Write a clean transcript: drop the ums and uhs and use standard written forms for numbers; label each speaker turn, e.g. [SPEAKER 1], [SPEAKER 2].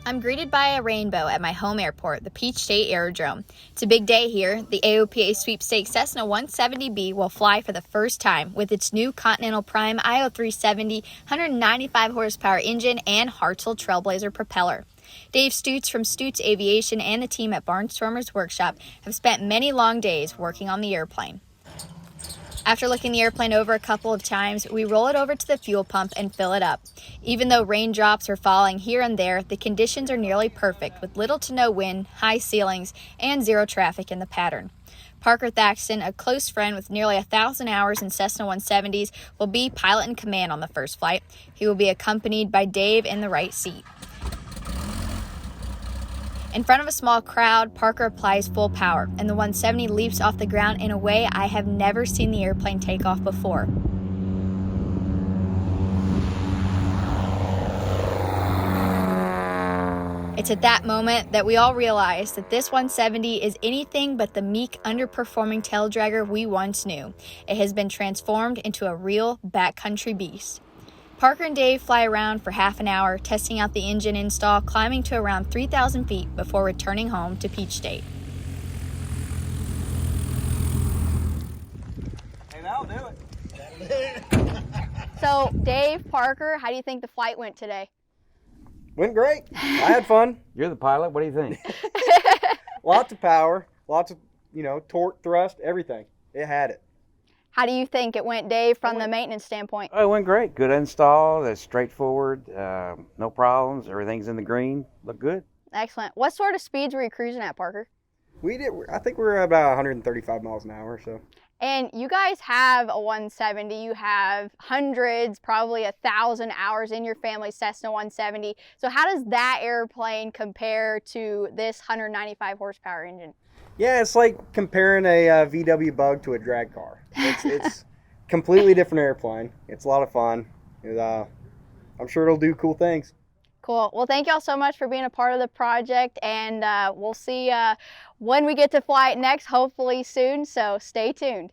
[SPEAKER 1] I'm greeted by a rainbow at my home airport, the Peach State Aerodrome. It's a big day here. The AOPA Sweepstakes Cessna 170B will fly for the first time with its new Continental Prime IO-370 195 horsepower engine and Hartzell Trailblazer propeller. Dave Stutz from Stutz Aviation and the team at Barnstormer's Workshop have spent many long days working on the airplane. After looking the airplane over a couple of times, we roll it over to the fuel pump and fill it up. Even though raindrops are falling here and there, the conditions are nearly perfect with little to no wind, high ceilings, and zero traffic in the pattern. Parker Thaxton, a close friend with nearly 1,000 hours in Cessna 170s, will be pilot in command on the first flight. He will be accompanied by Dave in the right seat. In front of a small crowd, Parker applies full power, and the 170 leaps off the ground in a way I have never seen the airplane take off before. It's at that moment that we all realize that this 170 is anything but the meek, underperforming tail dragger we once knew. It has been transformed into a real backcountry beast. Parker and Dave fly around for half an hour, testing out the engine install, climbing to around 3,000 feet before returning home to Peach State.
[SPEAKER 2] Hey, that'll do it.
[SPEAKER 1] So, Dave, Parker, how do you think the flight went today?
[SPEAKER 2] Went great. I had fun.
[SPEAKER 3] You're the pilot. What do you think?
[SPEAKER 2] Lots of power, lots of, torque, thrust, everything. It had it.
[SPEAKER 1] How do you think it went, Dave, from the maintenance standpoint?
[SPEAKER 3] Oh, it went great. Good install. It's straightforward. No problems. Everything's in the green. Look good.
[SPEAKER 1] Excellent. What sort of speeds were you cruising at, Parker?
[SPEAKER 2] I think we were about 135 miles an hour. So.
[SPEAKER 1] And you guys have a 170. You have hundreds, probably 1,000 hours in your family's Cessna 170. So how does that airplane compare to this 195 horsepower engine?
[SPEAKER 2] Yeah, it's like comparing a VW Bug to a drag car. It's completely different airplane. It's a lot of fun. I'm sure it'll do cool things.
[SPEAKER 1] Cool. Well, thank y'all so much for being a part of the project, and we'll see when we get to fly it next, hopefully soon, so stay tuned.